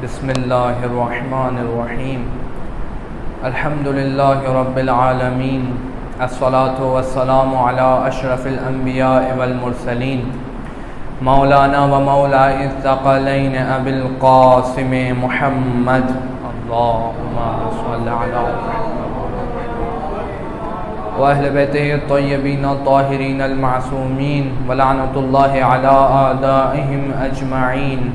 بسم اللہ الرحمن الرحیم الحمد للہ رب العالمین الصلاۃ والسلام علی اشرف الانبیاء والمرسلین مولانا و مولائی الثقلین ابی القاسم محمد اللہم صل علی واہل بیتہ الطیبین الطاہرین المعصومین ولعنۃ اللہ علی اعدائہم اجمعین.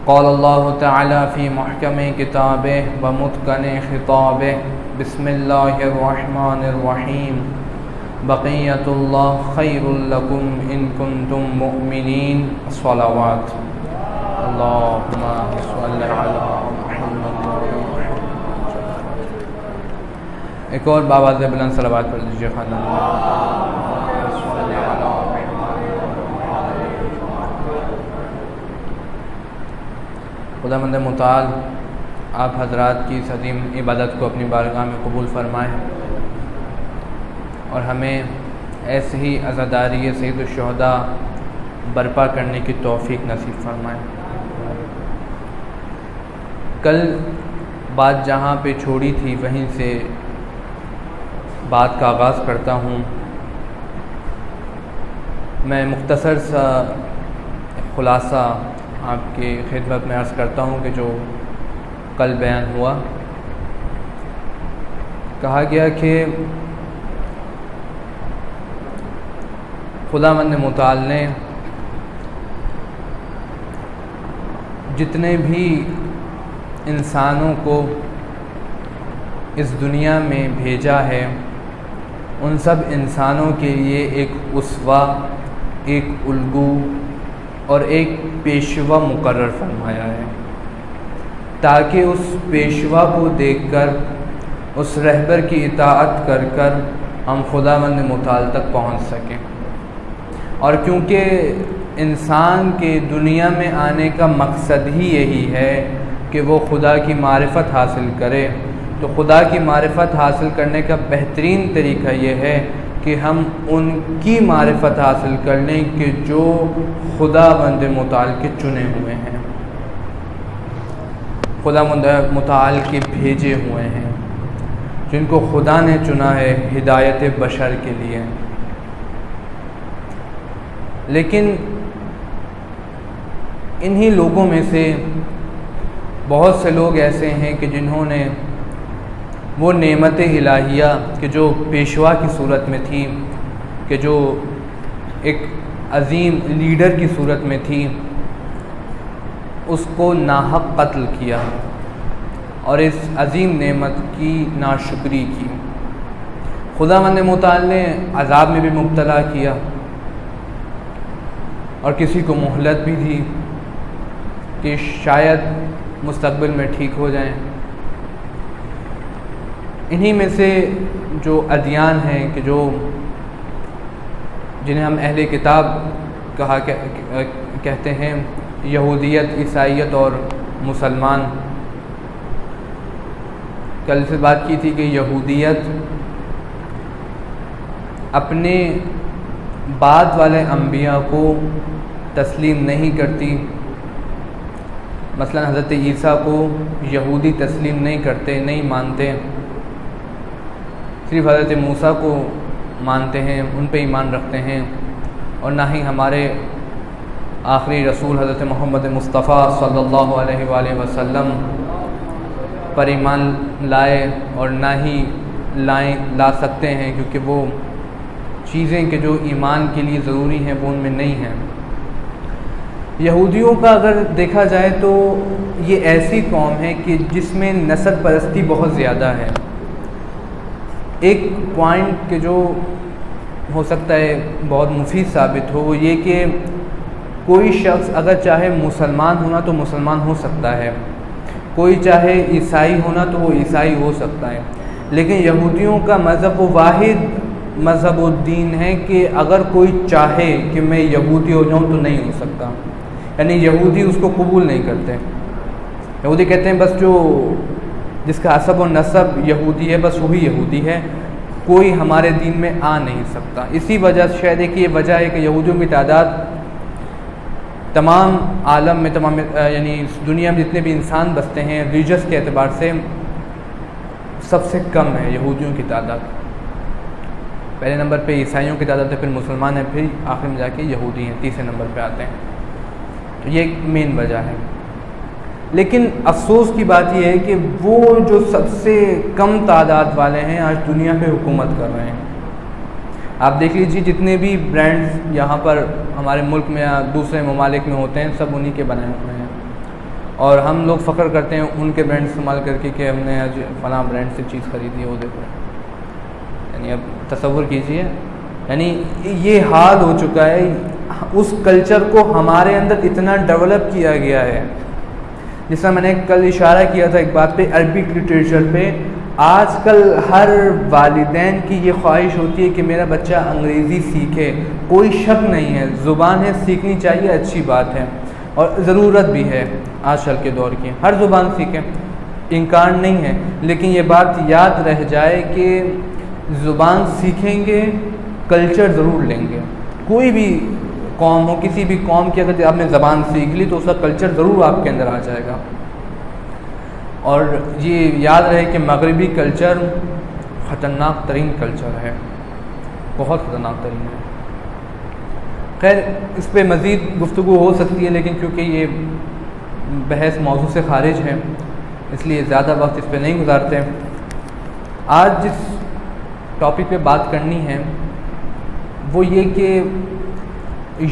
قال اللہ تعالی فی محکم کتابہ و متقن خطابہ بسم اللہ الرحمن الرحیم بقیۃ اللہ خیر لکم ان کنتم مؤمنین. صلوات اللہم صل علی محمد. ایک اور باواز بلند صلوات پڑھ لیجیے خاندان. خداوند متعال آپ حضرات کی اس عظیم عبادت کو اپنی بارگاہ میں قبول فرمائیں اور ہمیں ایسے ہی عزاداری سید الشہداء برپا کرنے کی توفیق نصیب فرمائیں. کل بات جہاں پہ چھوڑی تھی وہیں سے بات کا آغاز کرتا ہوں. میں مختصر سا خلاصہ آپ کی خدمت میں عرض کرتا ہوں کہ جو کل بیان ہوا. کہا گیا کہ خداوند متعال نے جتنے بھی انسانوں کو اس دنیا میں بھیجا ہے ان سب انسانوں کے لیے ایک اسوہ، ایک الگو اور ایک پیشوا مقرر فرمایا ہے، تاکہ اس پیشوا کو دیکھ کر، اس رہبر کی اطاعت کر کر ہم خداوند متعال تک پہنچ سکیں. اور کیونکہ انسان کے دنیا میں آنے کا مقصد ہی یہی ہے کہ وہ خدا کی معرفت حاصل کرے، تو خدا کی معرفت حاصل کرنے کا بہترین طریقہ یہ ہے کہ ہم ان کی معرفت حاصل کر لیں کہ جو خداوند متعال کے چنے ہوئے ہیں، خداوند متعال کے بھیجے ہوئے ہیں، جن کو خدا نے چنا ہے ہدایت بشر کے لیے. لیکن انہی لوگوں میں سے بہت سے لوگ ایسے ہیں کہ جنہوں نے وہ نعمت الہیہ کہ جو پیشوا کی صورت میں تھی، کہ جو ایک عظیم لیڈر کی صورت میں تھی، اس کو ناحق قتل کیا اور اس عظیم نعمت کی ناشکری کی. خداوند متعال نے عذاب میں بھی مبتلا کیا اور کسی کو مہلت بھی دی کہ شاید مستقبل میں ٹھیک ہو جائیں. انہی میں سے جو ادیان ہیں کہ جو جنہیں ہم اہل کتاب کہتے ہیں، یہودیت، عیسائیت اور مسلمان. کل سے بات کی تھی کہ یہودیت اپنے بعد والے انبیاء کو تسلیم نہیں کرتی. مثلا حضرت عیسیٰ کو یہودی تسلیم نہیں کرتے، نہیں مانتے، صرف حضرت موسیٰ کو مانتے ہیں، ان پہ ایمان رکھتے ہیں. اور نہ ہی ہمارے آخری رسول حضرت محمد مصطفیٰ صلی اللہ علیہ وآلہ وسلم پر ایمان لائے اور نہ ہی لا سکتے ہیں، کیونکہ وہ چیزیں کہ جو ایمان کے لیے ضروری ہیں وہ ان میں نہیں ہیں. یہودیوں کا اگر دیکھا جائے تو یہ ایسی قوم ہے کہ جس میں نسل پرستی بہت زیادہ ہے. ایک پوائنٹ کہ جو ہو سکتا ہے بہت مفید ثابت ہو وہ یہ کہ کوئی شخص اگر چاہے مسلمان ہونا تو مسلمان ہو سکتا ہے، کوئی چاہے عیسائی ہونا تو وہ عیسائی ہو سکتا ہے. لیکن یہودیوں کا مذہب وہ واحد مذہب و دین ہے کہ اگر کوئی چاہے کہ میں یہودی ہو جاؤں تو نہیں ہو سکتا. یعنی یہودی اس کو قبول نہیں کرتے. یہودی کہتے ہیں بس جو جس کا حسب و نسب یہودی ہے بس وہی یہودی ہے، کوئی ہمارے دین میں آ نہیں سکتا. اسی وجہ سے شاید ایک یہ وجہ ہے کہ یہودیوں کی تعداد تمام عالم میں یعنی دنیا میں جتنے بھی انسان بستے ہیں ریلیجس کے اعتبار سے سب سے کم ہے یہودیوں کی تعداد. پہلے نمبر پہ عیسائیوں کی تعداد ہے، پھر مسلمان ہیں، پھر آخر میں جا کے یہودی ہیں، تیسرے نمبر پہ آتے ہیں. تو یہ ایک مین وجہ ہے. لیکن افسوس کی بات یہ ہے کہ وہ جو سب سے کم تعداد والے ہیں آج دنیا پہ حکومت کر رہے ہیں. آپ دیکھ لیجیے جتنے بھی برانڈز یہاں پر ہمارے ملک میں یا دوسرے ممالک میں ہوتے ہیں سب انہی کے بنائے ہوئے ہیں، اور ہم لوگ فخر کرتے ہیں ان کے برانڈ استعمال کر کے کہ ہم نے آج فلاں برانڈ سے چیز خریدی ہے. وہ دیکھو، یعنی اب تصور کیجئے، یعنی یہ حال ہو چکا ہے. اس کلچر کو ہمارے اندر اتنا ڈیولپ کیا گیا ہے، جس طرح میں نے کل اشارہ کیا تھا ایک بات پہ، عربک لٹریچر پہ. آج کل ہر والدین کی یہ خواہش ہوتی ہے کہ میرا بچہ انگریزی سیکھے. کوئی شک نہیں ہے، زبان ہے، سیکھنی چاہیے، اچھی بات ہے، اور ضرورت بھی ہے آج کل کے دور کی. ہر زبان سیکھیں، انکار نہیں ہے، لیکن یہ بات یاد رہ جائے کہ زبان سیکھیں گے کلچر ضرور لیں گے. کوئی بھی قوم ہو، کسی بھی قوم کی اگر آپ نے زبان سیکھ لی تو اس کا کلچر ضرور آپ کے اندر آ جائے گا. اور یہ یاد رہے کہ مغربی کلچر خطرناک ترین کلچر ہے، بہت خطرناک ترین ہے. خیر اس پہ مزید گفتگو ہو سکتی ہے، لیکن کیونکہ یہ بحث موضوع سے خارج ہے اس لیے زیادہ وقت اس پہ نہیں گزارتے. آج جس ٹاپک پہ بات کرنی ہے وہ یہ کہ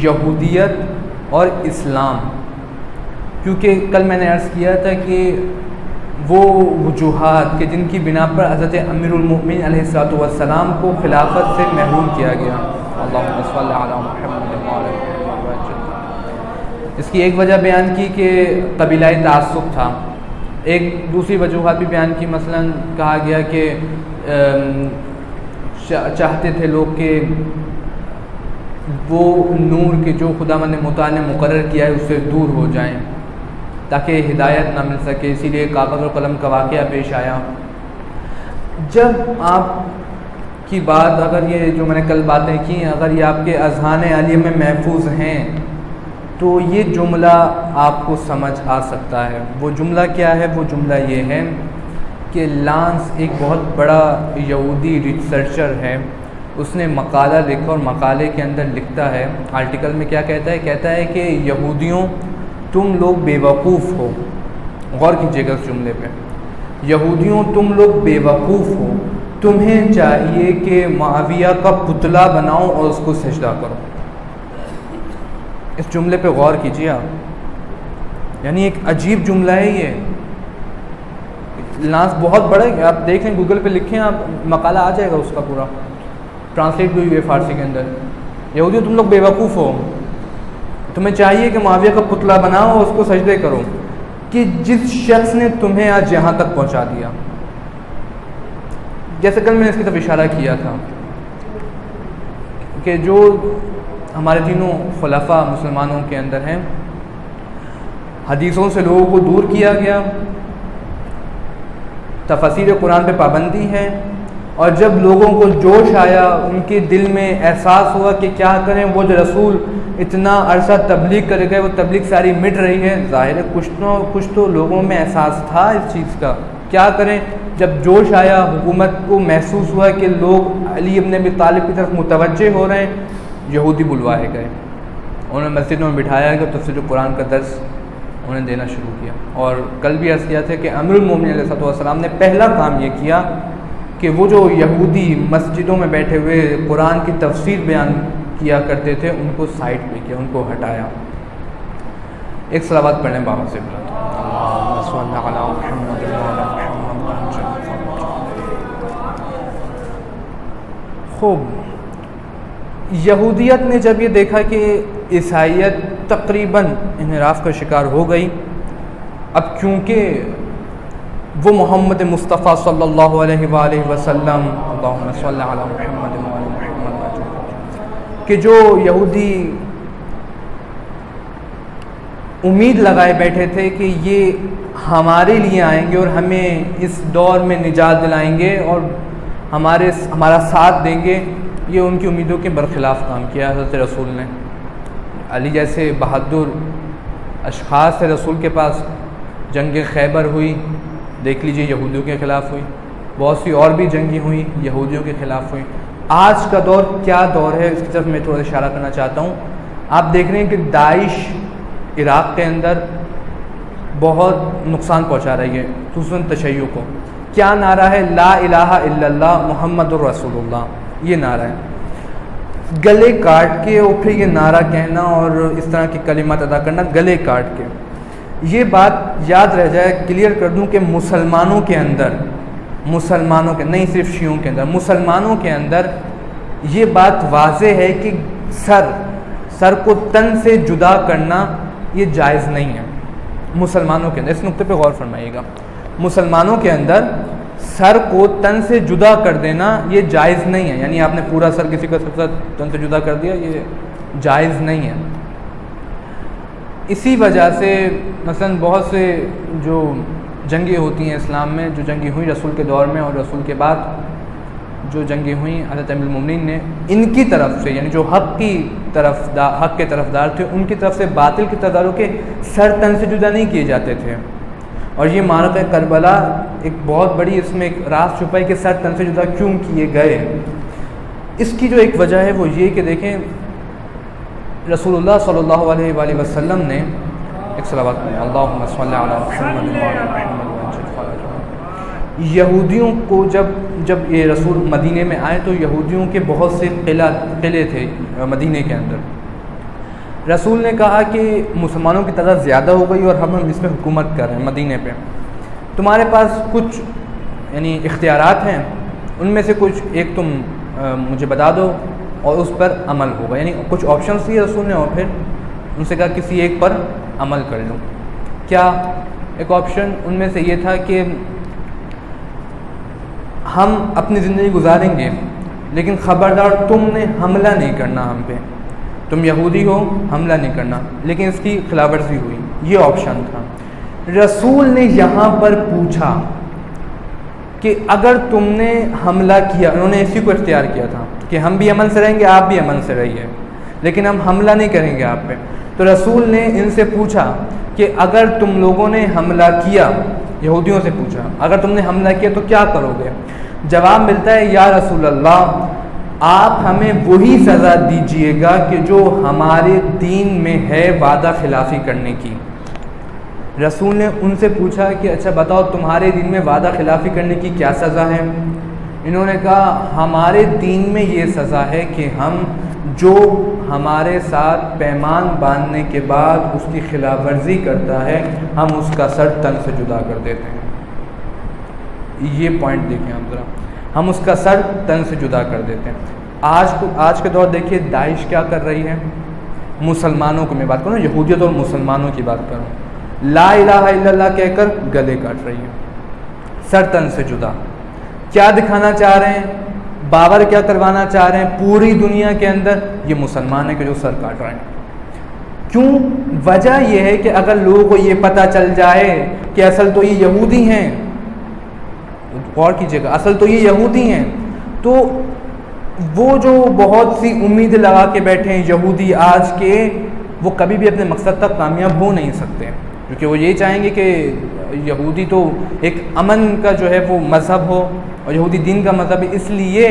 یہودیت اور اسلام، کیونکہ کل میں نے عرض کیا تھا کہ وہ وجوہات کہ جن کی بنا پر حضرت امیر المؤمنین علیہ الصلوۃ والسلام کو خلافت سے محروم کیا گیا. اللہم صل علی محمد وعلی محمد. اس کی ایک وجہ بیان کی کہ قبیلائی تعصب تھا. ایک دوسری وجوہات بھی بیان کی، مثلا کہا گیا کہ چاہتے تھے لوگ کہ وہ نور کے جو خداوند متعال نے مقرر کیا ہے اس سے دور ہو جائیں تاکہ ہدایت نہ مل سکے، اسی لیے کاغذ و قلم کا واقعہ پیش آیا. جب آپ کی بات، اگر یہ جو میں نے کل باتیں کی اگر یہ آپ کے اذہان عالیہ میں محفوظ ہیں تو یہ جملہ آپ کو سمجھ آ سکتا ہے. وہ جملہ کیا ہے؟ وہ جملہ یہ ہے کہ لانس ایک بہت بڑا یہودی ریسرچر ہے، اس نے مقالہ لکھا اور مقالے کے اندر لکھتا ہے، آرٹیکل میں کیا کہتا ہے؟ کہتا ہے کہ یہودیوں تم لوگ بے وقوف ہو. غور کیجیے گا اس جملے پہ. یہودیوں تم لوگ بے وقوف ہو، تمہیں چاہیے کہ معاویہ کا پتلا بناؤ اور اس کو سجدہ کرو. اس جملے پہ غور کیجیے آپ، یعنی ایک عجیب جملہ ہے یہ. لانس بہت بڑا ہے، آپ دیکھیں گوگل پہ لکھیں آپ، مقالہ آ جائے گا اس کا پورا، ٹرانسلیٹ بھی ہوئی ہے فارسی کے اندر. یہودیوں تم لوگ بے وقوف ہو، تمہیں چاہیے کہ معاویہ کا پتلا بناؤ اور اس کو سجدے کرو کہ جس شخص نے تمہیں آج یہاں تک پہنچا دیا. جیسے کل میں نے اس کی طرف اشارہ کیا تھا کہ جو ہمارے تینوں خلفاء مسلمانوں کے اندر ہیں، حدیثوں سے لوگوں کو دور کیا گیا، تفاسیر قرآن پہ پابندی ہے، اور جب لوگوں کو جوش آیا، ان کے دل میں احساس ہوا کہ کیا کریں، وہ جو رسول اتنا عرصہ تبلیغ کر گئے وہ تبلیغ ساری مٹ رہی ہے. ظاہر ہے کچھ تو لوگوں میں احساس تھا اس چیز کا، کیا کریں. جب جوش آیا، حکومت کو محسوس ہوا کہ لوگ علی ابن ابی طالب کی طرف متوجہ ہو رہے ہیں، یہودی بلوائے گئے. انہوں نے مسجدوں میں بٹھایا گیا، تفسیر قرآن کا درس انہوں نے دینا شروع کیا. اور کل بھی عرض کیا تھا کہ امیر المومنین علیہ الصلوۃ والسلام نے پہلا کام یہ کیا کہ وہ جو یہودی مسجدوں میں بیٹھے ہوئے قرآن کی تفسیر بیان کیا کرتے تھے ان کو سائڈ پہ کیا، ان کو ہٹایا. ایک صلوات پڑھیں بابا سے. خوب. یہودیت نے جب یہ دیکھا کہ عیسائیت تقریباً انحراف کا شکار ہو گئی، اب کیونکہ وہ محمد مصطفیٰ صلی اللہ علیہ وآلہ وسلم، اللہم صل علی محمد وعلی محمد، کہ جو یہودی امید لگائے بیٹھے تھے کہ یہ ہمارے لیے آئیں گے اور ہمیں اس دور میں نجات دلائیں گے اور ہمارا ساتھ دیں گے، یہ ان کی امیدوں کے برخلاف کام کیا حضرت رسول نے. علی جیسے بہادر اشخاص تھے رسول کے پاس، جنگ خیبر ہوئی، دیکھ لیجئے یہودیوں کے خلاف ہوئی، بہت سی اور بھی جنگیں ہوئیں یہودیوں کے خلاف ہوئی۔ آج کا دور کیا دور ہے اس کی طرف میں تھوڑا اشارہ کرنا چاہتا ہوں۔ آپ دیکھ رہے ہیں کہ داعش عراق کے اندر بہت نقصان پہنچا رہی ہے، خصوصاً تشیع کو۔ کیا نعرہ ہے؟ لا الہ الا اللہ محمد الرسول اللہ، یہ نعرہ ہے۔ گلے کاٹ کے اور پھر یہ نعرہ کہنا اور اس طرح کی کلمات ادا کرنا گلے کاٹ کے۔ یہ بات یاد رہ جائے، کلیئر کر دوں کہ مسلمانوں کے اندر، مسلمانوں کے نہیں صرف شیعوں کے اندر، مسلمانوں کے اندر یہ بات واضح ہے کہ سر کو تن سے جدا کرنا یہ جائز نہیں ہے مسلمانوں کے اندر۔ اس نقطے پہ غور فرمائیے گا، مسلمانوں کے اندر سر کو تن سے جدا کر دینا یہ جائز نہیں ہے، یعنی آپ نے پورا سر کسی کا تن سے جدا کر دیا، یہ جائز نہیں ہے۔ اسی وجہ سے مثلا بہت سے جو جنگیں ہوتی ہیں اسلام میں، جو جنگیں ہوئیں رسول کے دور میں اور رسول کے بعد جو جنگیں ہوئیں حضرت امیر المومنین نے ان کی طرف سے، یعنی جو حق کے طرفدار تھے ان کی طرف سے باطل کے طرفداروں کے سر تن سے جدا نہیں کیے جاتے تھے۔ اور یہ معرکہ کربلا ایک بہت بڑی اس میں ایک راز چھپا ہے کہ سر تن سے جدا کیوں کیے گئے۔ اس کی جو ایک وجہ ہے وہ یہ کہ دیکھیں رسول اللہ صلی اللہ علیہ وآلہ وسلم نے ایک صلوات پڑھیں، اللہم صلی علی محمد وعلی محمد۔ یہودیوں کو جب یہ رسول مدینے میں آئے تو یہودیوں کے بہت سے قلعے تھے مدینے کے اندر۔ رسول نے کہا کہ مسلمانوں کی تعداد زیادہ ہو گئی اور ہم اس میں حکومت کر رہے ہیں مدینے پہ، تمہارے پاس کچھ یعنی اختیارات ہیں، ان میں سے کچھ ایک تم مجھے بتا دو اور اس پر عمل ہوگا۔ یعنی کچھ آپشنس دیے رسول نے اور پھر ان سے کہا کسی ایک پر عمل کر لو۔ کیا ایک آپشن ان میں سے یہ تھا کہ ہم اپنی زندگی گزاریں گے لیکن خبردار تم نے حملہ نہیں کرنا ہم پہ، تم یہودی ہو حملہ نہیں کرنا، لیکن اس کی خلاف ورزی ہوئی، یہ آپشن تھا۔ رسول نے یہاں پر پوچھا کہ اگر تم نے حملہ کیا، انہوں نے اسی کو اختیار کیا تھا کہ ہم بھی امن سے رہیں گے آپ بھی امن سے رہیے لیکن ہم حملہ نہیں کریں گے آپ پہ، تو رسول نے ان سے پوچھا کہ اگر تم لوگوں نے حملہ کیا، یہودیوں سے پوچھا اگر تم نے حملہ کیا تو کیا کرو گے؟ جواب ملتا ہے یا رسول اللہ آپ ہمیں وہی سزا دیجئے گا کہ جو ہمارے دین میں ہے وعدہ خلافی کرنے کی۔ رسول نے ان سے پوچھا کہ اچھا بتاؤ تمہارے دین میں وعدہ خلافی کرنے کی کیا سزا ہے؟ انہوں نے کہا ہمارے دین میں یہ سزا ہے کہ ہم جو ہمارے ساتھ پیمان باندھنے کے بعد اس کی خلاف ورزی کرتا ہے ہم اس کا سر تن سے جدا کر دیتے ہیں۔ یہ پوائنٹ دیکھیں آپ ذرا، ہم اس کا سر تن سے جدا کر دیتے ہیں۔ آج کے دور دیکھیے داعش کیا کر رہی ہے، مسلمانوں کو میں بات کروں، یہودیت اور مسلمانوں کی بات کروں، لا الہ الا اللہ کہہ کر گلے کاٹ رہی ہے، سر تن سے جدا۔ کیا دکھانا چاہ رہے ہیں، باور کیا کروانا چاہ رہے ہیں پوری دنیا کے اندر؟ یہ مسلمان ہیں کہ جو سر کاٹ رہے ہیں۔ کیوں؟ وجہ یہ ہے کہ اگر لوگوں کو یہ پتہ چل جائے کہ اصل تو یہ یہودی ہیں، غور کیجیے گا، اصل تو یہ یہودی ہیں، تو وہ جو بہت سی امید لگا کے بیٹھے ہیں یہودی آج کے، وہ کبھی بھی اپنے مقصد تک کامیاب ہو نہیں سکتے، کیونکہ وہ یہ چاہیں گے کہ یہودی تو ایک امن کا جو ہے وہ مذہب ہو اور یہودی دین کا مذہب ہے، اس لیے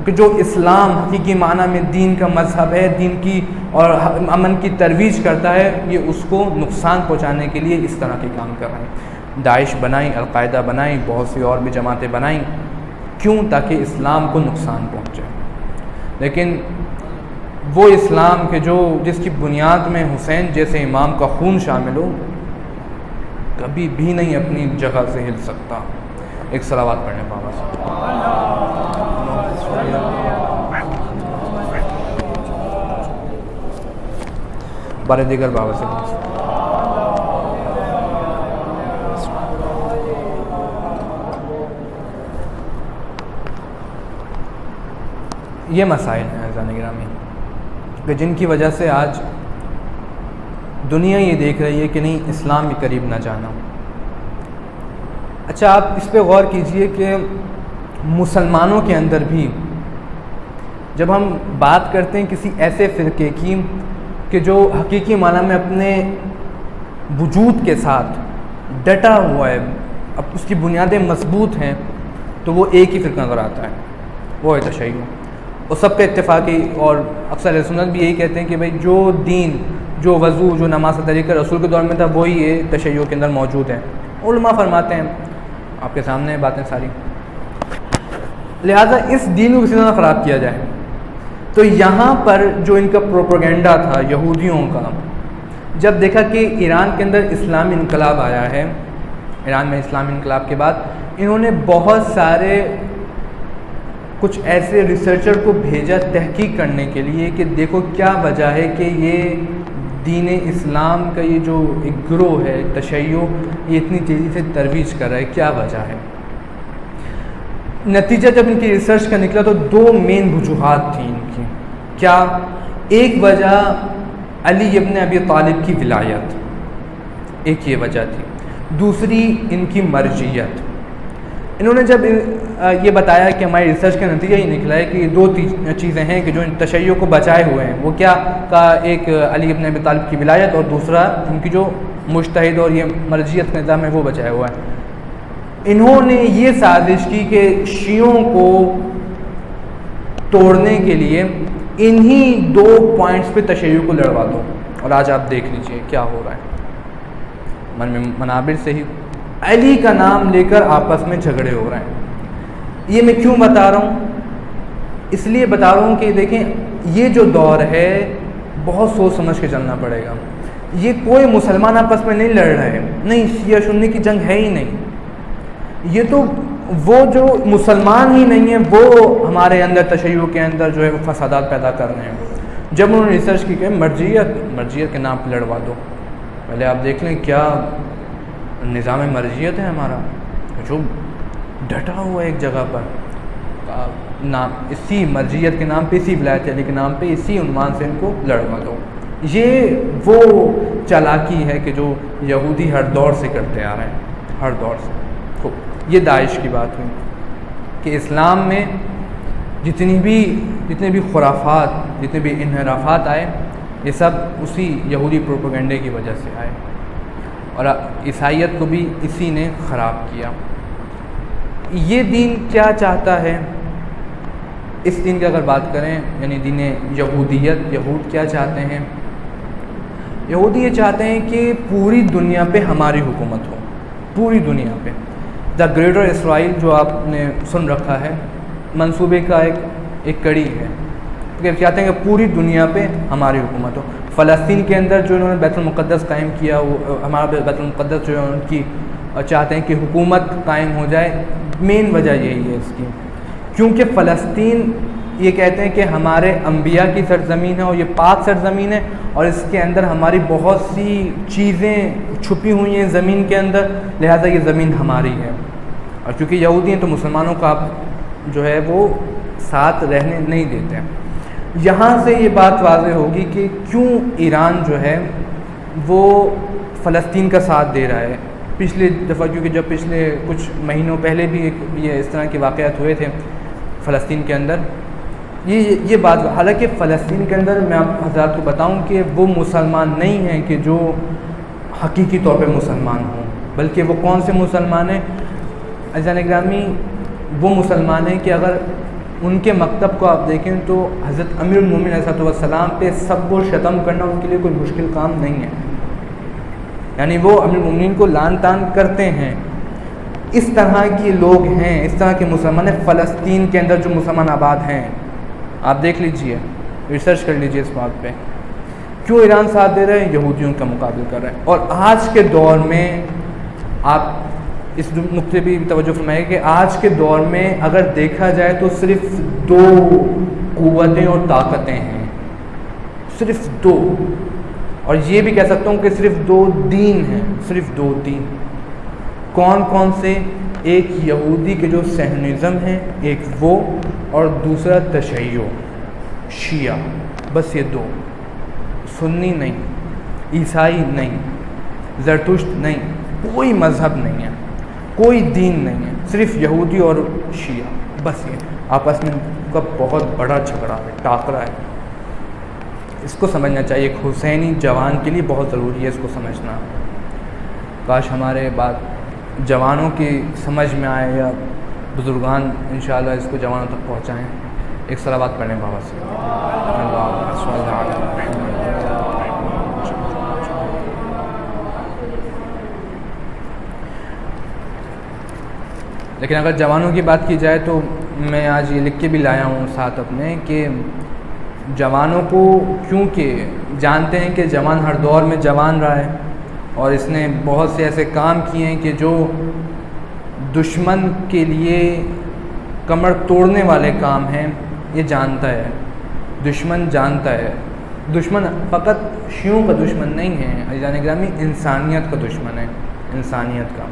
کہ جو اسلام حقیقی معنی میں دین کا مذہب ہے، دین کی اور امن کی ترویج کرتا ہے، یہ اس کو نقصان پہنچانے کے لیے اس طرح کے کام کر رہے ہیں۔ داعش بنائیں، القاعدہ بنائیں، بہت سی اور بھی جماعتیں بنائیں، کیوں؟ تاکہ اسلام کو نقصان پہنچے۔ لیکن وہ اسلام کے جس کی بنیاد میں حسین جیسے امام کا خون شامل ہو، کبھی بھی نہیں اپنی جگہ سے ہل سکتا۔ ایک صلوات پڑھنے بابا سے۔ بارے دیگر بابا سے۔ یہ مسائل ہیں عزیزان گرامی کہ جن کی وجہ سے آج دنیا یہ دیکھ رہی ہے کہ نہیں اسلام کے قریب نہ جانا۔ اچھا آپ اس پہ غور کیجئے کہ مسلمانوں کے اندر بھی جب ہم بات کرتے ہیں کسی ایسے فرقے کی کہ جو حقیقی معنی میں اپنے وجود کے ساتھ ڈٹا ہوا ہے، اب اس کی بنیادیں مضبوط ہیں، تو وہ ایک ہی فرقہ نظر آتا ہے، وہ ہے تشیع۔ اور سب کا اتفاقی، اور اکثر اہل سنت بھی یہی کہتے ہیں کہ بھائی جو دین، جو وضو، جو نماز کا طریقہ رسول کے دور میں تھا، وہی یہ تشیع کے اندر موجود ہے۔ علماء فرماتے ہیں، آپ کے سامنے باتیں ساری، لہذا اس دین کو کسی طرح خراب کیا جائے۔ تو یہاں پر جو ان کا پروپیگنڈا تھا یہودیوں کا، جب دیکھا کہ ایران کے اندر اسلامی انقلاب آیا ہے، ایران میں اسلامی انقلاب کے بعد انہوں نے بہت سارے کچھ ایسے ریسرچر کو بھیجا تحقیق کرنے کے لیے کہ دیکھو کیا وجہ ہے کہ یہ دین اسلام کا یہ جو ایک گروہ ہے تشیع، یہ اتنی تیزی سے ترویج کر رہا ہے، کیا وجہ ہے۔ نتیجہ جب ان کی ریسرچ کا نکلا تو دو مین وجوہات تھیں ان کی۔ کیا؟ ایک وجہ علی ابن ابی طالب کی ولایت، ایک یہ وجہ تھی۔ دوسری ان کی مرجعیت۔ انہوں نے جب یہ بتایا کہ ہماری ریسرچ کا نتیجہ یہ نکلا ہے کہ یہ دو چیزیں ہیں کہ جو ان تشیع کو بچائے ہوئے ہیں، وہ کیا کا ایک علی ابن ابی طالب کی ولایت، اور دوسرا ان کی جو مجتہد اور یہ مرجعیت کا نظام ہے وہ بچایا ہوا ہے۔ انہوں نے یہ سازش کی کہ شیعوں کو توڑنے کے لیے انہی دو پوائنٹس پہ تشیع کو لڑوا دو، اور آج آپ دیکھ لیجئے کیا ہو رہا ہے۔ منابر سے ہی علی کا نام لے کر آپس میں جھگڑے ہو رہے ہیں۔ یہ میں کیوں بتا رہا ہوں؟ اس لیے بتا رہا ہوں کہ دیکھیں یہ جو دور ہے بہت سوچ سمجھ کے چلنا پڑے گا۔ یہ کوئی مسلمان آپس میں نہیں لڑ رہے، نہیں شیعہ سنی کی جنگ ہے ہی نہیں، یہ تو وہ جو مسلمان ہی نہیں ہیں وہ ہمارے اندر تشیع کے اندر جو ہے فسادات پیدا کر رہے ہیں۔ جب انہوں نے ریسرچ کی کہ مرجعیت کے نام پہ لڑوا دو، پہلے آپ دیکھ لیں کیا نظام مرجعیت ہے ہمارا، جو ڈٹا ہوا ہے ایک جگہ پر، نام اسی مرجعیت کے نام پہ، اسی ولایت علی کے نام پہ، اسی عنوان سے ان کو لڑوا دو۔ یہ وہ چالاکی ہے کہ جو یہودی ہر دور سے کرتے آ رہے ہیں، ہر دور سے۔ یہ داعش کی بات ہوئی کہ اسلام میں جتنے بھی خرافات، جتنے بھی انحرافات آئے، یہ سب اسی یہودی پروپیگنڈے کی وجہ سے آئے، اور عیسائیت کو بھی اسی نے خراب کیا۔ یہ دین کیا چاہتا ہے؟ اس دین کی اگر بات کریں، یعنی دین یہودیت، یہود کیا چاہتے ہیں؟ یہودی یہ چاہتے ہیں کہ پوری دنیا پہ ہماری حکومت ہو، پوری دنیا پہ۔ دا گریٹر اسرائیل جو آپ نے سن رکھا ہے، منصوبے کا ایک کڑی ہے کہ چاہتے ہیں کہ پوری دنیا پہ ہماری حکومت ہو۔ فلسطین کے اندر جو انہوں نے بیت المقدس قائم کیا، وہ ہمارا بیت المقدس جو ہے ان کی چاہتے ہیں کہ حکومت قائم ہو جائے۔ مین وجہ یہی ہے اس کی، کیونکہ فلسطین یہ کہتے ہیں کہ ہمارے انبیاء کی سرزمین ہے اور یہ پاک سرزمین ہے، اور اس کے اندر ہماری بہت سی چیزیں چھپی ہوئی ہیں زمین کے اندر، لہذا یہ زمین ہماری ہے۔ اور چونکہ یہودی ہیں تو مسلمانوں کا جو ہے وہ ساتھ رہنے نہیں دیتے ہیں۔ یہاں سے یہ بات واضح ہوگی کہ کیوں ایران جو ہے وہ فلسطین کا ساتھ دے رہا ہے۔ پچھلے دفعہ کیونکہ جب پچھلے کچھ مہینوں پہلے بھی یہ اس طرح کے واقعات ہوئے تھے فلسطین کے اندر، یہ بات، حالانکہ فلسطین کے اندر میں آپ حضرات کو بتاؤں کہ وہ مسلمان نہیں ہیں کہ جو حقیقی طور پہ مسلمان ہوں، بلکہ وہ کون سے مسلمان ہیں؟ عزیزان گرامی، وہ مسلمان ہیں کہ اگر ان کے مکتب کو آپ دیکھیں تو حضرت امیر المومنین علیہ السلام پہ سب و شتم کرنا ان کے لیے کوئی مشکل کام نہیں ہے، یعنی وہ امیر المومنین کو لعن طعن کرتے ہیں۔ اس طرح کے لوگ ہیں، اس طرح کے مسلمان ہیں فلسطین کے اندر جو مسلمان آباد ہیں۔ آپ دیکھ لیجئے، ریسرچ کر لیجئے اس بات پہ، کیوں ایران ساتھ دے رہے ہیں؟ یہودیوں کا مقابل کر رہے ہیں۔ اور آج کے دور میں آپ اس نقطے بھی توجہ فرمائیے کہ آج کے دور میں اگر دیکھا جائے تو صرف دو قوتیں اور طاقتیں ہیں، صرف دو، اور یہ بھی کہہ سکتا ہوں کہ صرف دو دین ہیں، صرف دو دین۔ کون کون سے؟ ایک یہودی کے جو صہیونزم ہیں، ایک وہ، اور دوسرا تشیع، شیعہ، بس یہ دو۔ سنی نہیں، عیسائی نہیں، زرتشت نہیں، کوئی مذہب نہیں ہے، کوئی دین نہیں ہے، صرف یہودی اور شیعہ، بس یہ آپس میں ان کا بہت بڑا جھگڑا ہے، ٹاکرا ہے۔ اس کو سمجھنا چاہیے. ایک حسینی جوان کے لیے بہت ضروری ہے اس کو سمجھنا. کاش ہمارے بات جوانوں کی سمجھ میں آئے یا بزرگان انشاءاللہ اس کو جوانوں تک پہنچائیں. ایک صلوات پڑھیں بابا سے. لیکن اگر جوانوں کی بات کی جائے تو میں آج یہ لکھ کے بھی لایا ہوں ساتھ اپنے کہ جوانوں کو، کیونکہ جانتے ہیں کہ جوان ہر دور میں جوان رہا ہے اور اس نے بہت سے ایسے کام کیے ہیں کہ جو دشمن کے لیے کمر توڑنے والے کام ہیں، یہ جانتا ہے. دشمن جانتا ہے. دشمن فقط شیعوں کا دشمن نہیں ہے عزیزان گرامی، انسانیت کا دشمن ہے، انسانیت کا.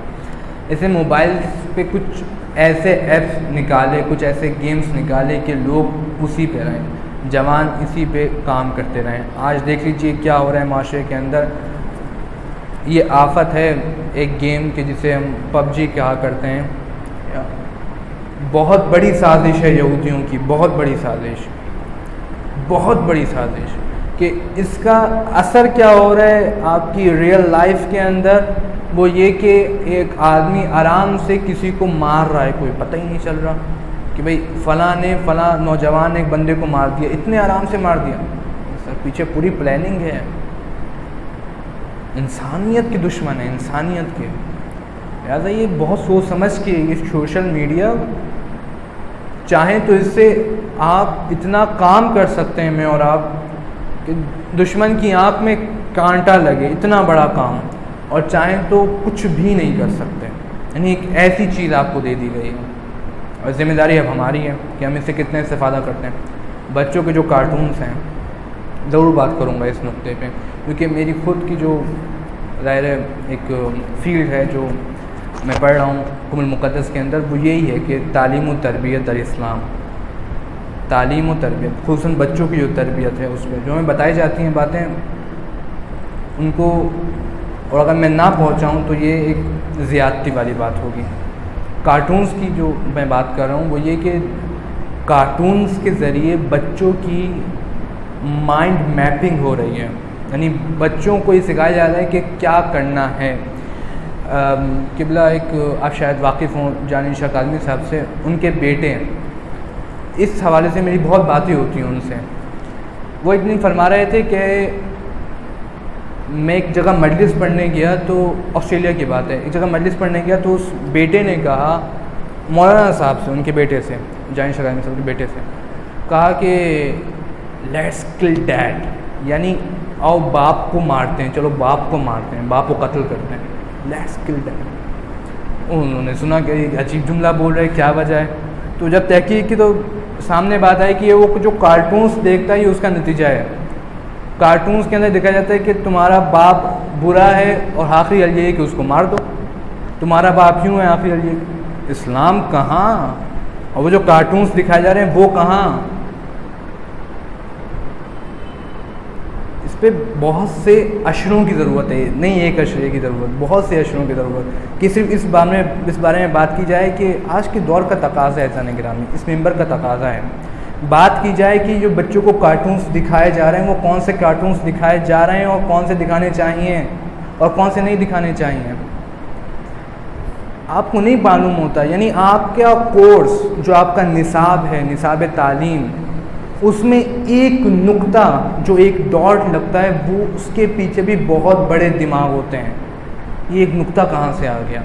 اسے موبائل پہ کچھ ایسے ایپس نکالے، کچھ ایسے گیمز نکالے کہ لوگ اسی پہ رہیں، جوان اسی پہ کام کرتے رہیں. آج دیکھ لیجئے کیا ہو رہا ہے معاشرے کے اندر. یہ آفت ہے ایک گیم کہ جسے ہم پب جی کہا کرتے ہیں. بہت بڑی سازش ہے یہودیوں کی، بہت بڑی سازش، بہت بڑی سازش. کہ اس کا اثر کیا ہو رہا ہے آپ کی ریئل لائف کے اندر، وہ یہ کہ ایک آدمی آرام سے کسی کو مار رہا ہے، کوئی پتہ ہی نہیں چل رہا کہ بھئی فلاں نوجوان ایک بندے کو مار دیا، اتنے آرام سے مار دیا. سر پیچھے پوری پلاننگ ہے. انسانیت کے دشمن ہے، انسانیت کے. لہٰذا یہ بہت سوچ سمجھ کے یہ سوشل میڈیا، چاہیں تو اس سے آپ اتنا کام کر سکتے ہیں میں اور آپ کہ دشمن کی آنکھ میں کانٹا لگے، اتنا بڑا کام، اور چاہیں تو کچھ بھی نہیں کر سکتے. یعنی ایک ایسی چیز آپ کو دے دی گئی ہے اور ذمہ داری اب ہماری ہے کہ ہم اس سے کتنے استفادہ کرتے ہیں. بچوں کے جو کارٹونس ہیں، ضرور بات کروں گا اس نقطے پہ، کیونکہ میری خود کی جو ظاہر ہے ایک فیلڈ ہے جو میں پڑھ رہا ہوں حکم المقدس کے اندر، وہ یہی ہے کہ تعلیم و تربیت در اسلام. تعلیم و تربیت، خصوصاً بچوں کی جو تربیت ہے اس میں جو ہمیں بتائی جاتی ہیں باتیں ان کو، اور اگر میں نہ پہنچاؤں تو یہ ایک زیادتی والی بات ہوگی. کارٹونز کی جو میں بات کر رہا ہوں وہ یہ کہ کارٹونز کے ذریعے بچوں کی مائنڈ میپنگ ہو رہی ہے. یعنی بچوں کو یہ سکھایا جا رہا ہے کہ کیا کرنا ہے. قبلہ ایک آپ شاید واقف ہوں جانی شاہ کاظمی صاحب سے، ان کے بیٹے ہیں، اس حوالے سے میری بہت باتیں ہوتی ہیں ان سے. وہ ایک دن فرما رہے تھے کہ میں ایک جگہ مجلس پڑھنے گیا، تو آسٹریلیا کی بات ہے، ایک جگہ مجلس پڑھنے گیا تو اس بیٹے نے کہا مولانا صاحب سے، ان کے بیٹے سے، جانی شاہ کاظمی صاحب کے بیٹے سے کہا کہ لیٹس کل ڈیڈ، یعنی آؤ باپ کو مارتے ہیں، چلو باپ کو مارتے ہیں، باپ کو قتل کرتے ہیں، لیٹس کل ڈیڈ. انہوں نے سنا کہ عجیب جملہ بول رہے، کیا وجہ ہے؟ تو جب تحقیق کی تو سامنے بات آئی کہ وہ جو کارٹونز دیکھتا ہے یہ اس کا نتیجہ ہے. کارٹونز کے اندر دیکھا جاتا ہے کہ تمہارا باپ برا ہے اور آخری حل یہ ہے کہ اس کو مار دو، تمہارا باپ کیوں ہے، آخری حل یہ. اسلام کہاں، اور وہ جو کارٹونز دکھائے جا رہے ہیں وہ کہاں. اس پہ بہت سے اشروں کی ضرورت ہے، نہیں ایک اشرے کی ضرورت، بہت سے اشروں کی ضرورت، کہ صرف اس بارے میں بات کی جائے کہ آج کے دور کا تقاضا ہے عزیزان گرامی، اس ممبر کا تقاضا ہے. بات کی جائے کہ جو بچوں کو کارٹونز دکھائے جا رہے ہیں وہ کون سے کارٹونز دکھائے جا رہے ہیں اور کون سے دکھانے چاہیے اور کون سے نہیں دکھانے چاہیے. آپ کو نہیں معلوم ہوتا. یعنی آپ کا کورس جو آپ کا نصاب ہے، نصاب تعلیم، اس میں ایک نقطہ جو ایک ڈاٹ لگتا ہے وہ اس کے پیچھے بھی بہت بڑے دماغ ہوتے ہیں. یہ ایک نقطہ کہاں سے آ گیا؟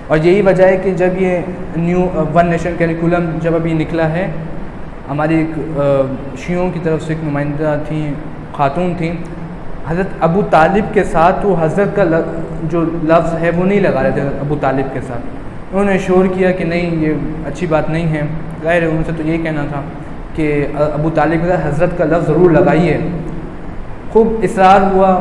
اور یہی وجہ ہے کہ جب یہ نیو ون نیشن کیریکولم جب ابھی نکلا ہے، ہماری ایک شیعوں کی طرف سے ایک نمائندہ تھیں، خاتون تھیں، حضرت ابو طالب کے ساتھ وہ حضرت کا جو لفظ ہے وہ نہیں لگا رہے تھے ابو طالب کے ساتھ. انہوں نے شور کیا کہ نہیں یہ اچھی بات نہیں ہے. ظاہر ہے ان سے تو یہی کہنا تھا کہ ابو طالب کے ساتھ حضرت کا لفظ ضرور لگائیے. خوب اصرار ہوا،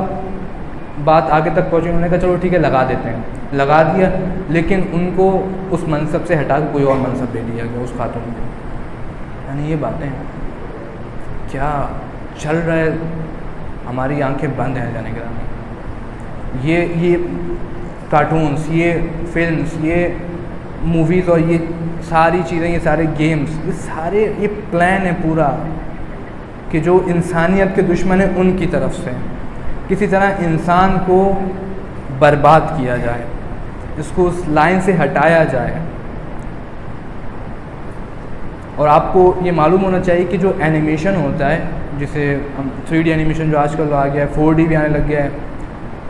بات آگے تک پہنچی، انہوں نے کہا چلو ٹھیک ہے لگا دیتے ہیں. لگا دیا، لیکن ان کو اس منصب سے ہٹا کے کوئی اور منصب دے دیا گیا اس خاتون کو. یعنی یہ باتیں کیا چل رہا ہے، ہماری آنکھیں بند ہیں جانے گرامی. یہ کارٹونز، یہ فلمز، یہ موویز اور یہ ساری چیزیں، یہ سارے گیمز، یہ پلان ہے پورا کہ جو انسانیت کے دشمن ہیں ان کی طرف سے کسی طرح انسان کو برباد کیا جائے، اس کو اس لائن سے ہٹایا جائے۔ اور آپ کو یہ معلوم ہونا چاہیے کہ جو اینیمیشن ہوتا ہے، جسے ہم 3D اینیمیشن جو آج کل آ گیا ہے، 4D بھی آنے لگ گیا ہے،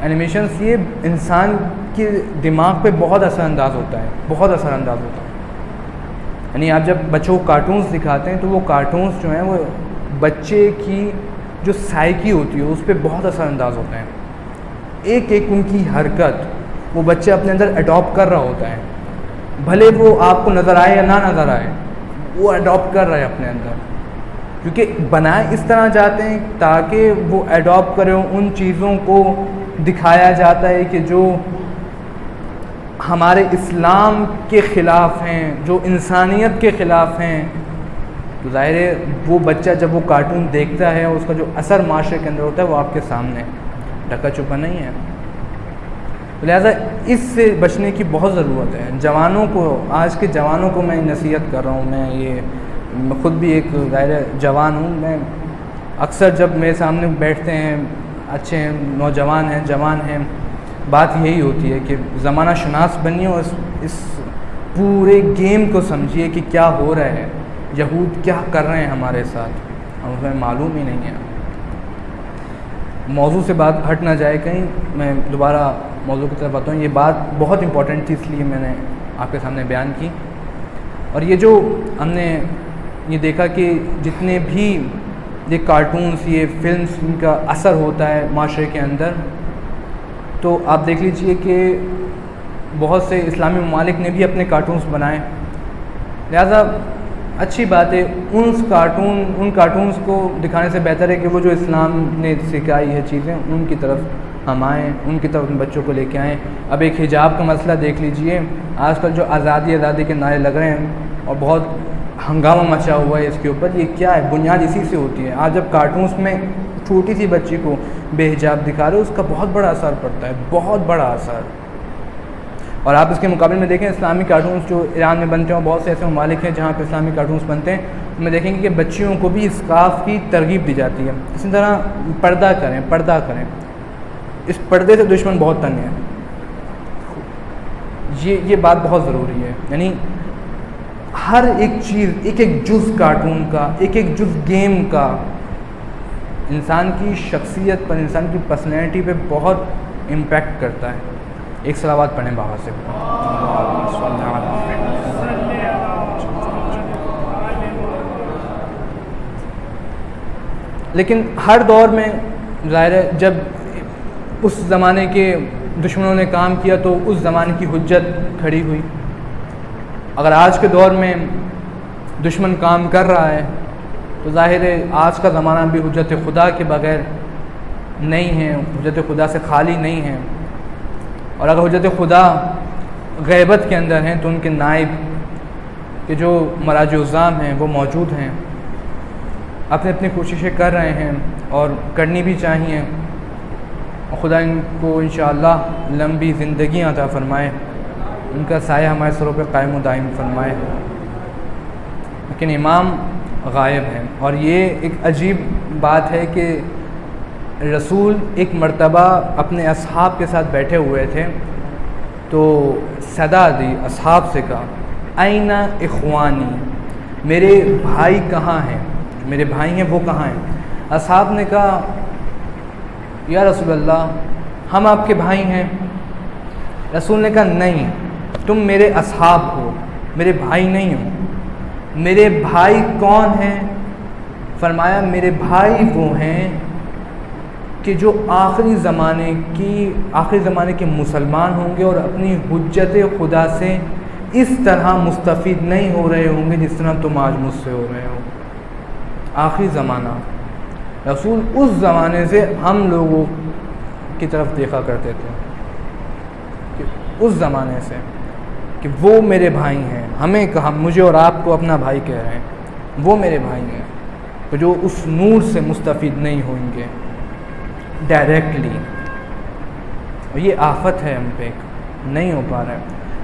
اینیمیشنس یہ انسان کے دماغ پہ بہت اثر انداز ہوتا ہے، بہت اثر انداز ہوتا ہے۔ یعنی آپ جب بچوں کو کارٹونز دکھاتے ہیں تو وہ کارٹونز جو ہیں وہ بچے کی جو سائیکی ہوتی ہے اس پہ بہت اثر انداز ہوتے ہیں۔ ایک ایک ان کی حرکت وہ بچہ اپنے اندر اڈاپٹ کر رہا ہوتا ہے، بھلے وہ آپ کو نظر آئے یا نہ نظر آئے، وہ اڈاپٹ کر رہا ہے اپنے اندر، کیونکہ بنائے اس طرح جاتے ہیں تاکہ وہ اڈاپٹ کریں۔ ان چیزوں کو دکھایا جاتا ہے کہ جو ہمارے اسلام کے خلاف ہیں، جو انسانیت کے خلاف ہیں، تو ظاہر ہے وہ بچہ جب وہ کارٹون دیکھتا ہے اس کا جو اثر معاشرے کے اندر ہوتا ہے وہ آپ کے سامنے ڈھکا چھپا نہیں ہے۔ لہٰذا اس سے بچنے کی بہت ضرورت ہے۔ جوانوں کو، آج کے جوانوں کو میں نصیحت کر رہا ہوں، میں خود بھی ایک ظاہر جوان ہوں، میں اکثر جب میرے سامنے بیٹھتے ہیں اچھے نوجوان ہیں، جوان ہیں، بات یہی ہوتی ہے کہ زمانہ شناس بنیے اور اس پورے گیم کو سمجھیے کہ کیا ہو رہا ہے، یہود کیا کر رہے ہیں ہمارے ساتھ، ہمیں معلوم ہی نہیں ہے۔ موضوع سے بات ہٹ نہ جائے کہیں، میں دوبارہ موضوع کی طرف آتا ہوں۔ یہ بات بہت امپورٹنٹ تھی، اس لیے میں نے آپ کے سامنے بیان کی۔ اور یہ جو ہم نے یہ دیکھا کہ جتنے بھی یہ کارٹونز، یہ فلمز، ان کا اثر ہوتا ہے معاشرے کے اندر، تو آپ دیکھ لیجئے کہ بہت سے اسلامی ممالک نے بھی اپنے کارٹونز بنائے، لہذا اچھی بات ہے۔ ان کارٹونز کو دکھانے سے بہتر ہے کہ وہ جو اسلام نے سکھائی ہے چیزیں ان کی طرف ہم آئیں، ان کی طرف ان بچوں کو لے کے آئیں۔ اب ایک حجاب کا مسئلہ دیکھ لیجئے، آج کل جو آزادی کے نعرے لگ رہے ہیں اور بہت ہنگامہ مچا ہوا ہے اس کے اوپر، یہ کیا ہے؟ بنیاد اسی سے ہوتی ہے۔ آج جب کارٹونز میں چھوٹی سی بچی کو بے حجاب دکھا رہے، اس کا بہت بڑا اثر پڑتا ہے، بہت بڑا اثر۔ اور آپ اس کے مقابلے میں دیکھیں اسلامی کارٹونز جو ایران میں بنتے ہیں، اور بہت سے ایسے ممالک ہیں جہاں پہ اسلامی کارٹونز بنتے ہیں، میں دیکھیں گے کہ بچیوں کو بھی اسکارف کی ترغیب دی جاتی ہے۔ اسی طرح پردہ کریں، اس پردے سے دشمن بہت تنگ ہے۔ یہ بات بہت ضروری ہے، یعنی ہر ایک چیز، ایک ایک جز کارٹون کا، ایک ایک جز گیم کا انسان کی شخصیت پر، انسان کی پرسنالٹی پہ بہت امپیکٹ کرتا ہے۔ ایک صلوات پڑھیں باہر سے۔ لیکن ہر دور میں ظاہر ہے جب اس زمانے کے دشمنوں نے کام کیا تو اس زمانے کی حجت کھڑی ہوئی۔ اگر آج کے دور میں دشمن کام کر رہا ہے تو ظاہر ہے آج کا زمانہ بھی حجت خدا کے بغیر نہیں ہے، حجت خدا سے خالی نہیں ہے۔ اور اگر حجت خدا غیبت کے اندر ہیں تو ان کے نائب کہ جو مراجع الزام ہیں وہ موجود ہیں، اپنی کوششیں کر رہے ہیں اور کرنی بھی چاہیے، اور خدا ان کو انشاءاللہ لمبی زندگیاں عطا فرمائے، ان کا سایہ ہمارے سروں پہ قائم و دائم فرمائے۔ لیکن امام غائب ہیں، اور یہ ایک عجیب بات ہے کہ رسول ایک مرتبہ اپنے اصحاب کے ساتھ بیٹھے ہوئے تھے تو صدا دی، اصحاب سے کہا این اخوانی، میرے بھائی کہاں ہیں، میرے بھائی ہیں وہ کہاں ہیں؟ اصحاب نے کہا یا رسول اللہ ہم آپ کے بھائی ہیں۔ رسول نے کہا نہیں، تم میرے اصحاب ہو، میرے بھائی نہیں ہو۔ میرے بھائی کون ہیں؟ فرمایا میرے بھائی وہ ہیں کہ جو آخری زمانے کے مسلمان ہوں گے اور اپنی حجت خدا سے اس طرح مستفید نہیں ہو رہے ہوں گے جس طرح تم آج مجھ سے ہو رہے ہو۔ آخری زمانہ، رسول اس زمانے سے ہم لوگوں کی طرف دیکھا کرتے تھے کہ اس زمانے سے کہ وہ میرے بھائی ہیں، ہمیں کہا، مجھے اور آپ کو اپنا بھائی کہہ رہے ہیں، وہ میرے بھائی ہیں تو جو اس نور سے مستفید نہیں ہوئیں گے ڈائریکٹلی۔ اور یہ آفت ہے ہم پہ، نہیں ہو پا رہا ہے۔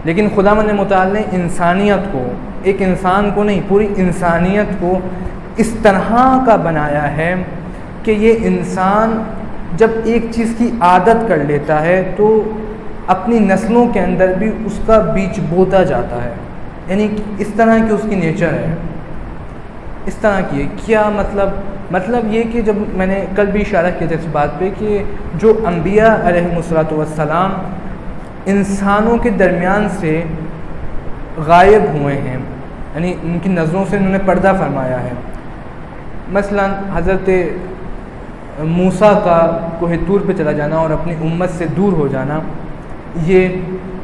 لیکن خداوند متعال نے انسانیت کو، ایک انسان کو نہیں، پوری انسانیت کو اس طرح کا بنایا ہے کہ یہ انسان جب ایک چیز کی عادت کر لیتا ہے تو اپنی نسلوں کے اندر بھی اس کا بیج بوتا جاتا ہے. یعنی اس طرح کی اس کی نیچر ہے, اس طرح کی ہے. کیا مطلب یہ کہ جب میں نے کل بھی اشارہ کیا تھا اس بات پہ کہ جو انبیاء علیہم الصلوۃ والسلام انسانوں کے درمیان سے غائب ہوئے ہیں, یعنی ان کی نظروں سے انہوں نے پردہ فرمایا ہے. مثلا حضرت موسیٰ کا کوہ طور پہ چلا جانا اور اپنی امت سے دور ہو جانا, یہ,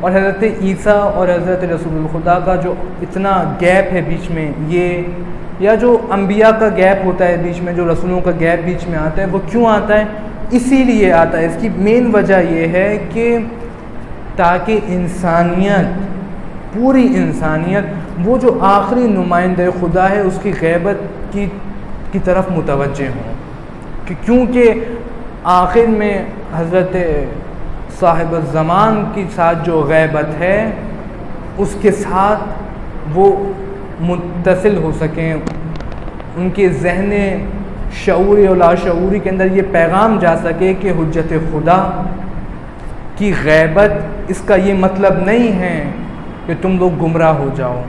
اور حضرت عیسیٰ اور حضرت رسول الخدا کا جو اتنا گیپ ہے بیچ میں, یہ, یا جو انبیاء کا گیپ ہوتا ہے بیچ میں, جو رسولوں کا گیپ بیچ میں آتا ہے, وہ کیوں آتا ہے؟ اسی لیے آتا ہے. اس کی مین وجہ یہ ہے کہ تاکہ انسانیت, پوری انسانیت, وہ جو آخری نمائندہ خدا ہے اس کی غیبت کی طرف متوجہ ہوں. کیونکہ آخر میں حضرت صاحب الزمان کے ساتھ جو غیبت ہے اس کے ساتھ وہ متصل ہو سکیں, ان کے ذہن شعوری اور لاشعوری کے اندر یہ پیغام جا سکے کہ حجت خدا کی غیبت, اس کا یہ مطلب نہیں ہے کہ تم لوگ گمراہ ہو جاؤ,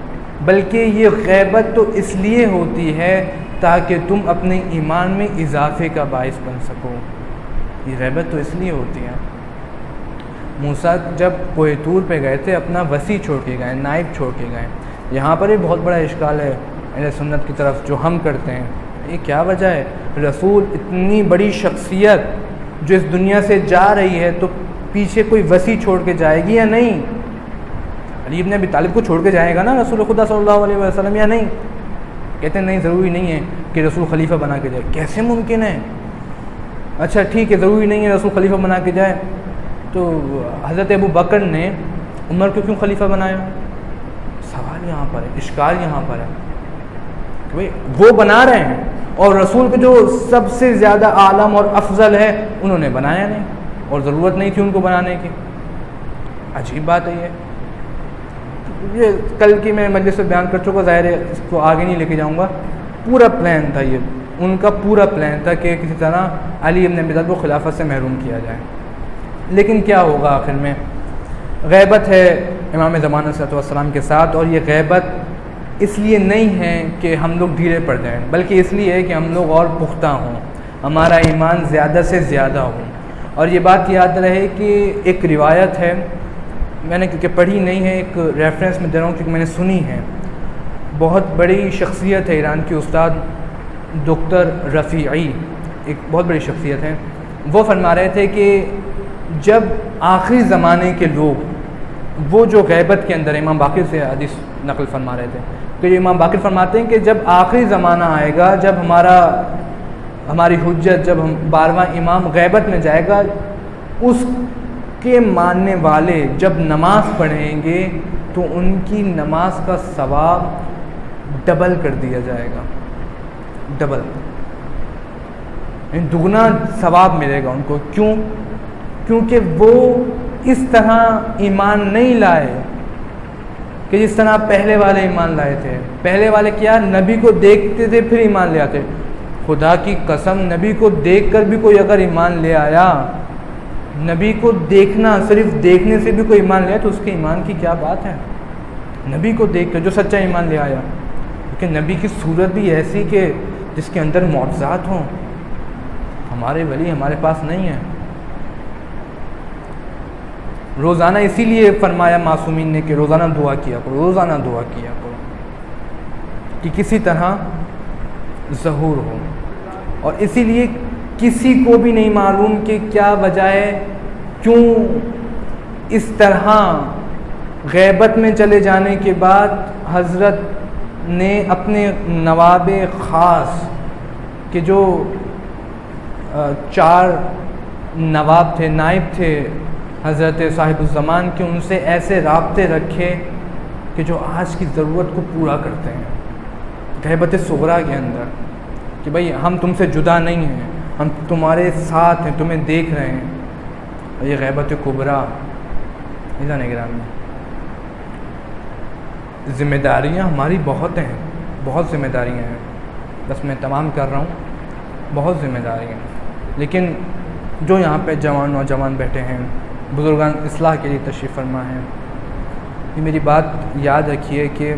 بلکہ یہ غیبت تو اس لیے ہوتی ہے تاکہ تم اپنے ایمان میں اضافے کا باعث بن سکو. یہ غیبت تو اس لیے ہوتی ہے. موسیٰ جب کوہ طور پہ گئے تھے اپنا وسیع چھوڑ کے گئے, نائب چھوڑ کے گئے. یہاں پر ایک بہت بڑا اشکال ہے اہل سنت کی طرف جو ہم کرتے ہیں. یہ کیا وجہ ہے؟ رسول اتنی بڑی شخصیت جو اس دنیا سے جا رہی ہے تو پیچھے کوئی وسیع چھوڑ کے جائے گی یا نہیں؟ علی ابن ابی طالب کو چھوڑ کے جائے گا نا رسول خدا صلی اللہ علیہ وسلم یا نہیں؟ کہتے ہیں نہیں, ضروری نہیں ہے کہ رسول خلیفہ بنا کے جائے. کیسے ممکن ہے؟ اچھا ٹھیک ہے, ضروری نہیں ہے رسول خلیفہ بنا کے جائے, تو حضرت ابو بکر نے عمر کو کیوں خلیفہ بنایا؟ سوال یہاں پر ہے, اشکال یہاں پر ہے کہ بھئی وہ بنا رہے ہیں اور رسول کے جو سب سے زیادہ عالم اور افضل ہے انہوں نے بنایا نہیں, اور ضرورت نہیں تھی ان کو بنانے کی. عجیب بات ہے یہ کل کی میں مجلس سے بیان کر چکا, ظاہر ہے اس کو آگے نہیں لے کے جاؤں گا. پورا پلان تھا یہ, ان کا پورا پلان تھا کہ کسی طرح علی ابن ابی طالب کو خلافت سے محروم کیا جائے. لیکن کیا ہوگا آخر میں؟ غیبت ہے امام زمان علیہ السلام کے ساتھ, اور یہ غیبت اس لیے نہیں ہے کہ ہم لوگ ڈھیلے پڑ جائیں, بلکہ اس لیے ہے کہ ہم لوگ اور پختہ ہوں, ہمارا ایمان زیادہ سے زیادہ ہو. اور یہ بات یاد رہے کہ ایک روایت ہے, میں نے کیونکہ پڑھی نہیں ہے, ایک ریفرنس میں دے رہا ہوں کیونکہ میں نے سنی ہے. بہت بڑی شخصیت ہے ایران کی, استاد دکتر رفیعی, ایک بہت بڑی شخصیت ہے. وہ فرما رہے تھے کہ جب آخری زمانے کے لوگ, وہ جو غیبت کے اندر, امام باقر سے حدیث نقل فرما رہے تھے, تو یہ امام باقر فرماتے ہیں کہ جب آخری زمانہ آئے گا, جب ہماری حجت, جب ہم 12واں امام غیبت میں جائے گا, اس کے ماننے والے جب نماز پڑھیں گے تو ان کی نماز کا ثواب ڈبل کر دیا جائے گا, ڈبل, دگنا ثواب ملے گا ان کو. کیوں؟ کیونکہ وہ اس طرح ایمان نہیں لائے کہ جس طرح پہلے والے ایمان لائے تھے. پہلے والے کیا؟ نبی کو دیکھتے تھے پھر ایمان لے آتے. خدا کی قسم, نبی کو دیکھ کر بھی کوئی اگر ایمان لے آیا, نبی کو دیکھنا, صرف دیکھنے سے بھی کوئی ایمان لے آیا, تو اس کے ایمان کی کیا بات ہے؟ نبی کو دیکھ کر جو سچا ایمان لے آیا, کیونکہ نبی کی صورت بھی ایسی کہ جس کے اندر معجزات ہوں. ہمارے ولی ہمارے پاس نہیں ہیں. روزانہ اسی لیے فرمایا معصومین نے کہ روزانہ دعا کیا کرو, روزانہ دعا کیا کرو, کہ کسی طرح ظہور ہو. اور اسی لیے کسی کو بھی نہیں معلوم کہ کیا وجہ ہے, کیوں اس طرح غیبت میں چلے جانے کے بعد حضرت نے اپنے نواب خاص کہ جو 4 نواب تھے, نائب تھے حضرت صاحب الزمان کے, ان سے ایسے رابطے رکھے کہ جو آج کی ضرورت کو پورا کرتے ہیں غیبت صغریٰ کے اندر, کہ بھئی ہم تم سے جدا نہیں ہیں, ہم تمہارے ساتھ ہیں, تمہیں دیکھ رہے ہیں. اور یہ غیبت کبریٰ. نگرانی ذمہ داریاں ہماری بہت ہیں, بہت ذمہ داریاں ہیں. بس میں تمام کر رہا ہوں. بہت ذمہ داری ہے، لیکن جو یہاں پہ نوجوان بیٹھے ہیں، بزرگان اصلاح کے لیے تشریف فرما ہیں، یہ میری بات یاد رکھیے کہ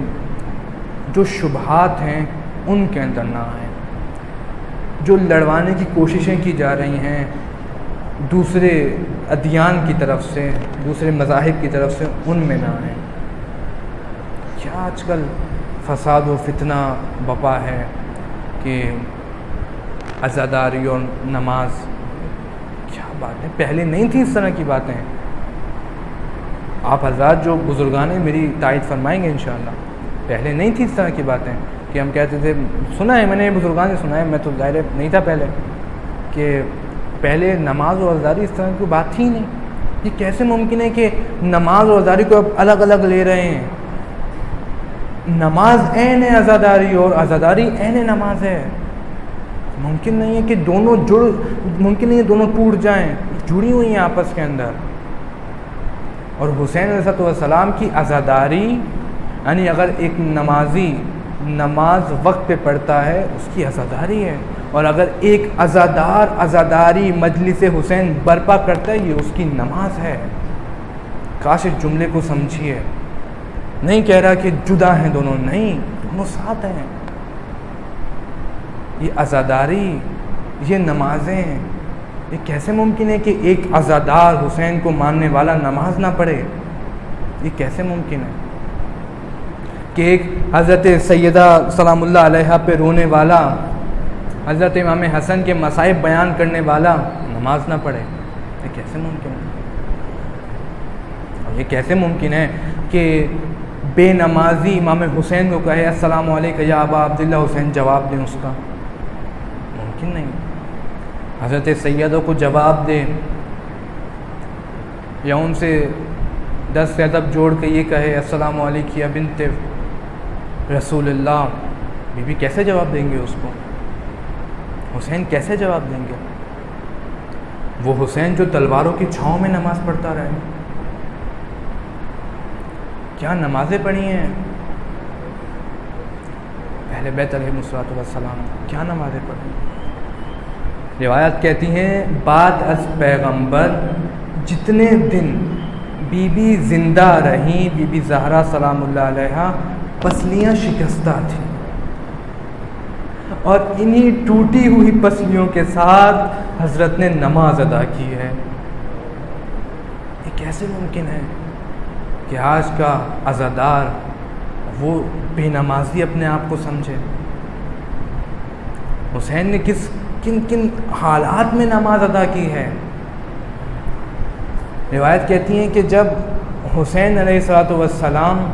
جو شبہات ہیں ان کے اندر نہ آئیں، جو لڑوانے کی کوششیں کی جا رہی ہیں دوسرے ادیان کی طرف سے، دوسرے مذاہب کی طرف سے، ان میں نہ آئیں. کیا آج کل فساد و فتنہ بپا ہے کہ عزاداری اور نماز، کیا بات ہے، پہلے نہیں تھی اس طرح کی باتیں. آپ حضرات جو بزرگان ہیں میری تائید فرمائیں گے انشاءاللہ، پہلے نہیں تھی اس طرح کی باتیں کہ ہم کہتے تھے، سنا ہے میں نے بزرگان سے سنا ہے، میں تو ظاہر نہیں تھا پہلے، کہ پہلے نماز اور عزاداری اس طرح کی بات تھی نہیں. یہ کیسے ممکن ہے کہ نماز اور عزاداری کو اب الگ الگ لے رہے ہیں؟ نماز عین ہے عزاداری اور عزاداری عین نماز ہے. ممکن نہیں ہے کہ دونوں ممکن نہیں ہے دونوں ٹوٹ جائیں، جڑی ہوئی ہیں آپس کے اندر. اور حسین علیہ السلام کی عزاداری، یعنی اگر ایک نمازی نماز وقت پہ پڑھتا ہے اس کی عزاداری ہے، اور اگر ایک عزاداری مجلس حسین برپا کرتا ہے یہ اس کی نماز ہے. کاش اس جملے کو سمجھیے. نہیں کہہ رہا کہ جدا ہیں دونوں، نہیں، دونوں ساتھ ہیں. یہ عزاداری، یہ نمازیں، یہ کیسے ممکن ہے کہ ایک عزادار حسین کو ماننے والا نماز نہ پڑھے؟ یہ کیسے ممکن ہے کہ ایک حضرت سیدہ سلام اللہ علیہا پہ رونے والا، حضرت امام حسن کے مصائب بیان کرنے والا نماز نہ پڑھے؟ یہ کیسے ممکن ہے؟ یہ کیسے ممکن ہے کہ بے نمازی امام حسین کو کہے السلام علیکم یا ابا عبداللہ، حسین جواب دیں اس کا؟ ممکن نہیں. حضرت سیدوں کو جواب دے یا ان سے 10 ادب جوڑ کے یہ کہے السلام علیکم یا بنت رسول اللہ، بی بی کیسے جواب دیں گے اس کو؟ حسین کیسے جواب دیں گے؟ وہ حسین جو تلواروں کی چھاؤں میں نماز پڑھتا رہے. کیا نمازیں پڑھی ہیں اہل بیت علیہ الصلوۃ والسلام، کیا نمازیں پڑھی. روایت کہتی ہیں بعد از پیغمبر جتنے دن بی بی زندہ رہیں، بی بی زہرا سلام اللہ علیہا پسلیاں شکستہ تھیں، اور انہی ٹوٹی ہوئی پسلیوں کے ساتھ حضرت نے نماز ادا کی ہے. یہ کیسے ممکن ہے کہ آج کا عزادار وہ بے نمازی اپنے آپ کو سمجھے؟ حسین نے کن حالات میں نماز ادا کی ہے. روایت کہتی ہیں کہ جب حسین علیہ السلام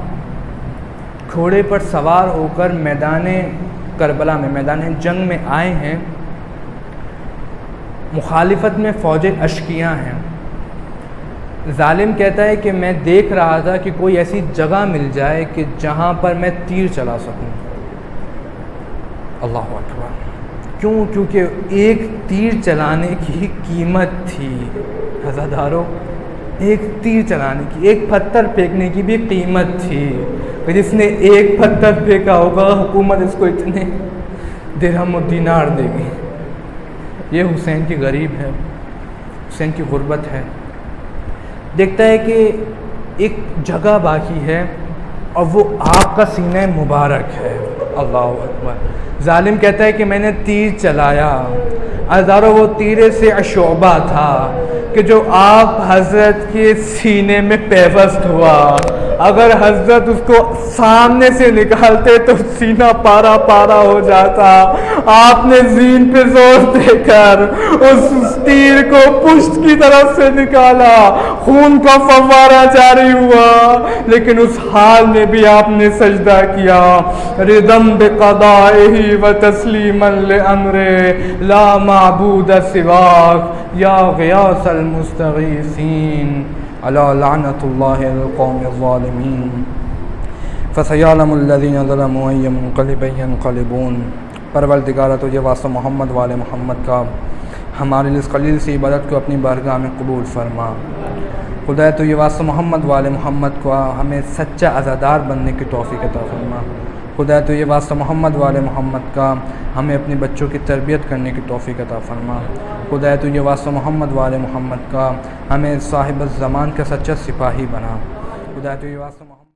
گھوڑے پر سوار ہو کر میدان کربلا میں، میدان جنگ میں آئے ہیں، مخالفت میں فوج اشقیاء ہیں. ظالم کہتا ہے کہ میں دیکھ رہا تھا کہ کوئی ایسی جگہ مل جائے کہ جہاں پر میں تیر چلا سکوں. اللہ اکبر. کیوں؟ کیونکہ ایک تیر چلانے کی قیمت تھی عزاداروں، ایک تیر چلانے کی، ایک پتھر پھینکنے کی بھی قیمت تھی. جس نے ایک پتھر پھینکا ہوگا حکومت اس کو اتنے درہم و دینار دے گی. یہ حسین کی غریب ہے، حسین کی غربت ہے. دیکھتا ہے کہ ایک جگہ باقی ہے اور وہ آپ کا سینہ مبارک ہے. اللہ اکبر. ظالم کہتا ہے کہ میں نے تیر چلایا، ہزاروں وہ تیرے سے شعبہ تھا کہ جو آپ حضرت کے سینے میں پیوست ہوا. اگر حضرت اس کو سامنے سے نکالتے تو سینہ پارا پارا ہو جاتا. آپ نے زین پہ زور دے کر اس تیر کو پشت کی طرف سے نکالا، خون کا فوارہ جاری ہوا، لیکن اس حال میں بھی آپ نے سجدہ کیا. ردم بقضائہ و تسلیما لامرہ لا معبود سواک یا غیاث المستغیثین علی لعنت اللہ القوم الظالمین فسیعلم الذین ظلموا ای منقلب ینقلبون. پروردگارہ تجھے واسطہ محمد والے محمد کا ہمارے لیے اس قلیل سی عبادت کو اپنی بارگاہ میں قبول فرما. خدا تو یہ واسطہ محمد والے محمد کو ہمیں سچا عزادار بننے کی توفیق عطا فرما. خدا تو یہ واسطہ محمد والے محمد کا ہمیں اپنے بچوں کی تربیت کرنے کی توفیق عطا فرما۔ خدا تو یہ واسطہ محمد والے محمد کا ہمیں صاحب الزمان کا سچا سپاہی بنا۔ خدا تو یہ واسطہ